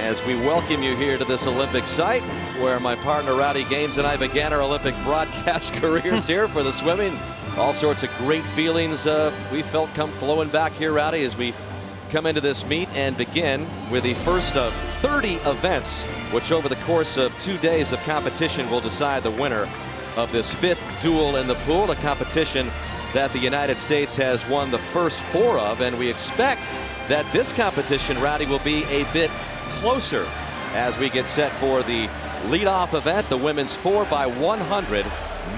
as we welcome you here to this Olympic site where my partner Rowdy Gaines and I began our Olympic broadcast careers here for the swimming. All sorts of great feelings we felt come flowing back here, Rowdy, as we come into this meet and begin with the first of 30 events, which over the course of 2 days of competition will decide the winner of this 5th duel in the pool, a competition that the United States has won the first 4 of, and we expect that this competition, Rowdy, will be a bit closer as we get set for the leadoff event, the women's 4x100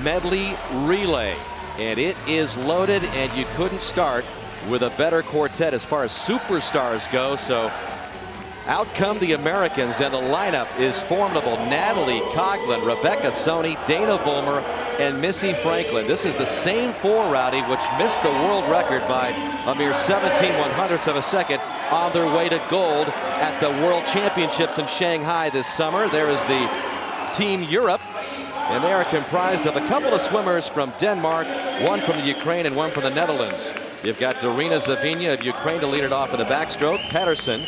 medley relay. And it is loaded, and you couldn't start with a better quartet as far as superstars go. So out come the Americans, and the lineup is formidable. Natalie Coughlin, Rebecca Soni, Dana Vollmer, and Missy Franklin. This is the same 4, Rowdy, which missed the world record by a mere 17/100ths of a second on their way to gold at the World Championships in Shanghai this summer. There is the Team Europe, and they are comprised of a couple of swimmers from Denmark, one from the Ukraine and one from the Netherlands. You've got Darina Zavinya of Ukraine to lead it off in the backstroke. Pedersen,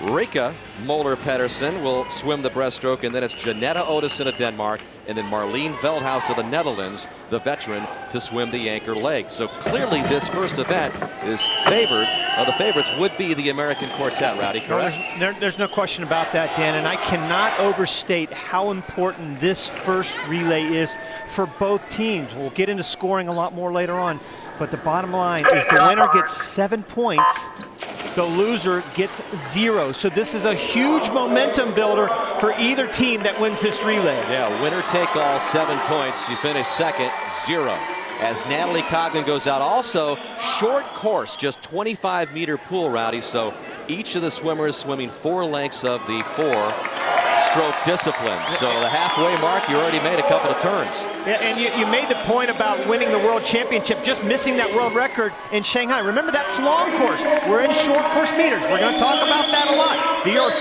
Rika Moller-Pedersen will swim the breaststroke, and then it's Janetta Ottesen of Denmark, and then Marlene Veldhuis of the Netherlands, the veteran, to swim the anchor leg. So clearly this first event is favored. The favorites would be the American quartet, Rowdy, correct? There's no question about that, Dan, and I cannot overstate how important this first relay is for both teams. We'll get into scoring a lot more later on, but the bottom line is the winner gets 7 points. The loser gets 0. So this is a huge momentum builder for either team that wins this relay. Yeah, winner take all, 7 points. You finish second, 0. As Natalie Coughlin goes out. Also, short course, just 25-meter pool, Rowdy. So each of the swimmers swimming 4 lengths of the 4-stroke discipline. So the halfway mark, you already made a couple of turns. Yeah, and you made the point about winning the world championship, just missing that world record in Shanghai. Remember, that's long course. We're in short course meters. We're going to talk about that a lot. There are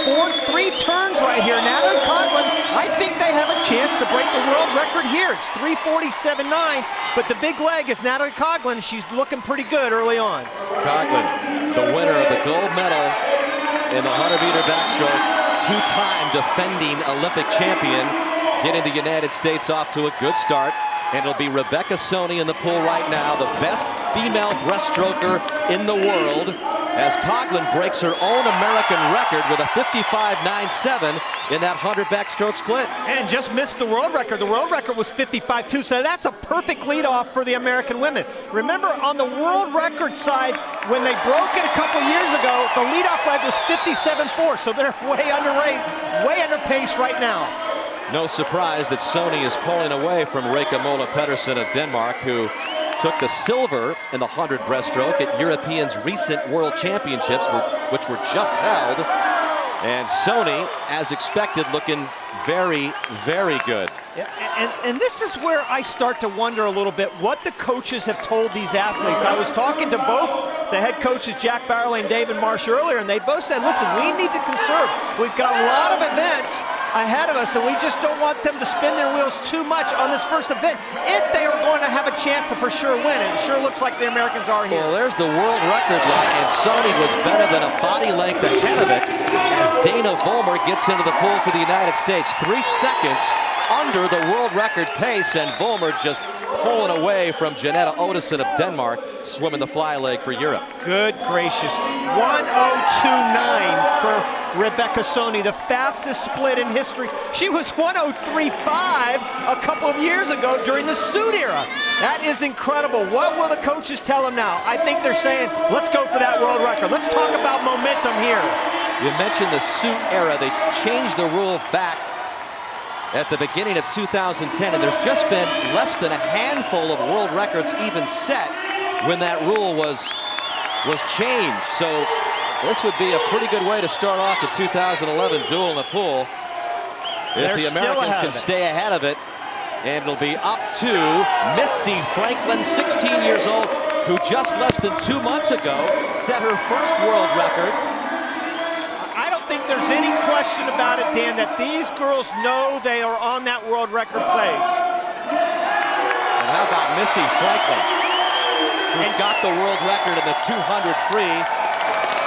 3 turns right here. Natalie Coughlin, I think they have a chance to break the world record here. It's 3:47.9, but the big leg is Natalie Coughlin. She's looking pretty good early on. Coughlin, the winner of the gold medal in the 100-meter backstroke, 2-time defending Olympic champion, getting the United States off to a good start. And it'll be Rebecca Soni in the pool right now, the best female breaststroker in the world, as Coughlin breaks her own American record with a 55.97 in that 100 backstroke split. And just missed the world record. The world record was 55.2, so that's a perfect leadoff for the American women. Remember, on the world record side, when they broke it a couple years ago, the leadoff leg was 57.4, so they're way under pace right now. No surprise that Soni is pulling away from Rika Moller-Pedersen of Denmark, who took the silver in the 100 breaststroke at Europeans' recent World Championships, which were just held. And Soni, as expected, looking very, very good. Yeah, and this is where I start to wonder a little bit what the coaches have told these athletes. I was talking to both the head coaches, Jack Barroway and David Marsh, earlier, and they both said, listen, we need to conserve. We've got a lot of events ahead of us, and we just don't want them to spin their wheels too much on this first event if they are going to have a chance to for sure win. And it sure looks like the Americans are here. Well, there's the world record line, and Soni was better than a body length ahead of it as Dana Vollmer gets into the pool for the United States. 3 seconds under the world record pace, and Vollmer just pulling away from Janetta Ottesen of Denmark, swimming the fly leg for Europe. Good gracious. 1:02.9 for Rebecca Soni, the fastest split in history. She was 1:03.5 a couple of years ago during the suit era. That is incredible. What will the coaches tell them now? I think they're saying, let's go for that world record. Let's talk about momentum here. You mentioned the suit era. They changed the rule back at the beginning of 2010, and there's just been less than a handful of world records even set when that rule was changed. So this would be a pretty good way to start off the 2011 duel in the pool if the Americans can stay ahead of it. And it'll be up to Missy Franklin, 16 years old, who just less than 2 months ago set her first world record. I don't think there's any question about it, Dan, that these girls know they are on that world record place. And how about Missy Franklin, who got the world record in the 200 free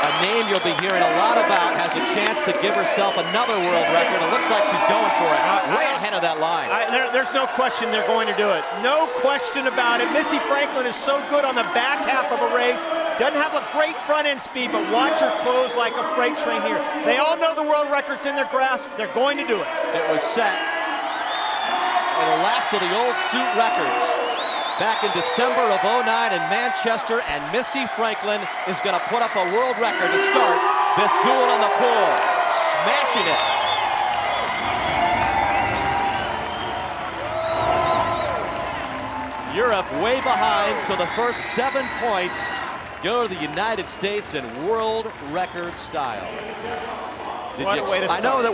a name you'll be hearing a lot about, has a chance to give herself another world record. It looks like she's going for it. Way ahead of that line. There's no question they're going to do it. No question about it. Missy Franklin is so good on the back half of a race. Doesn't have a great front end speed, but watch her close like a freight train here. They all know the world record's in their grasp. They're going to do it. It was set in the last of the old suit records back in December of '09 in Manchester, and Missy Franklin is going to put up a world record to start this duel in the pool. Smashing it. Europe way behind, so the first 7 points go to the United States in world record style. I know that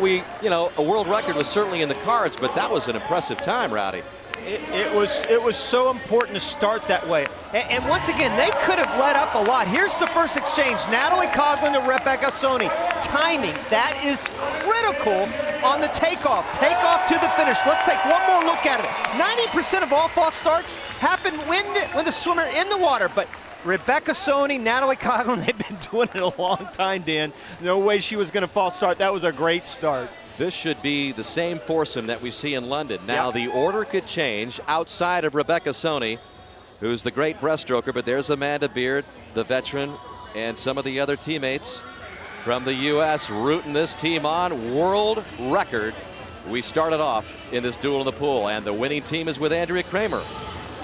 a world record was certainly in the cards, but that was an impressive time, Rowdy. It was so important to start that way. And once again, they could have let up a lot. Here's the first exchange. Natalie Coughlin to Rebecca Soni. Timing, that is critical on the takeoff. Takeoff to the finish. Let's take one more look at it. 90% of all false starts happen when the swimmer in the water, but Rebecca Soni, Natalie Coughlin, they've been doing it a long time, Dan. No way she was going to false start. That was a great start. This should be the same foursome that we see in London. Now, the order could change outside of Rebecca Soni, who's the great breaststroker, but there's Amanda Beard, the veteran, and some of the other teammates from the U.S. rooting this team on. World record. We started off in this duel in the pool, and the winning team is with Andrea Kramer.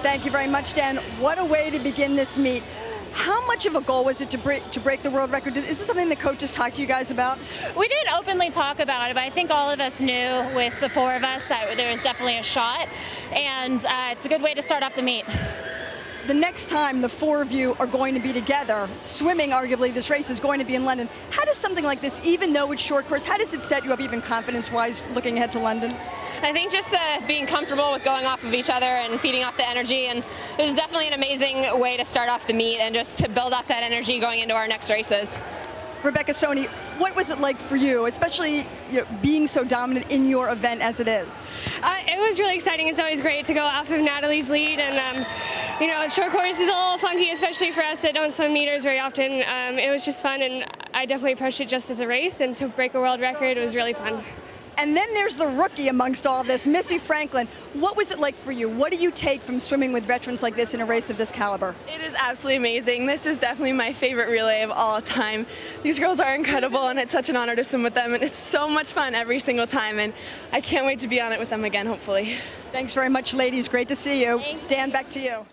Thank you very much, Dan. What a way to begin this meet. How much of a goal was it to break the world record? Is this something the coaches talked to you guys about? We didn't openly talk about it, but I think all of us knew with the four of us that there was definitely a shot, and it's a good way to start off the meet. The next time the four of you are going to be together, swimming, arguably, this race is going to be in London. How does something like this, even though it's short course, how does it set you up even confidence-wise looking ahead to London? I think just being comfortable with going off of each other and feeding off the energy, and it was definitely an amazing way to start off the meet and just to build off that energy going into our next races. Rebecca Soni, what was it like for you, especially being so dominant in your event as it is? It was really exciting. It's always great to go off of Natalie's lead, and short course is a little funky, especially for us that don't swim meters very often. It was just fun, and I definitely approached it just as a race, and to break a world record, it was really fun. And then there's the rookie amongst all this, Missy Franklin. What was it like for you? What do you take from swimming with veterans like this in a race of this caliber? It is absolutely amazing. This is definitely my favorite relay of all time. These girls are incredible, and it's such an honor to swim with them, and it's so much fun every single time, and I can't wait to be on it with them again, hopefully. Thanks very much, ladies. Great to see you. Thanks. Dan, back to you.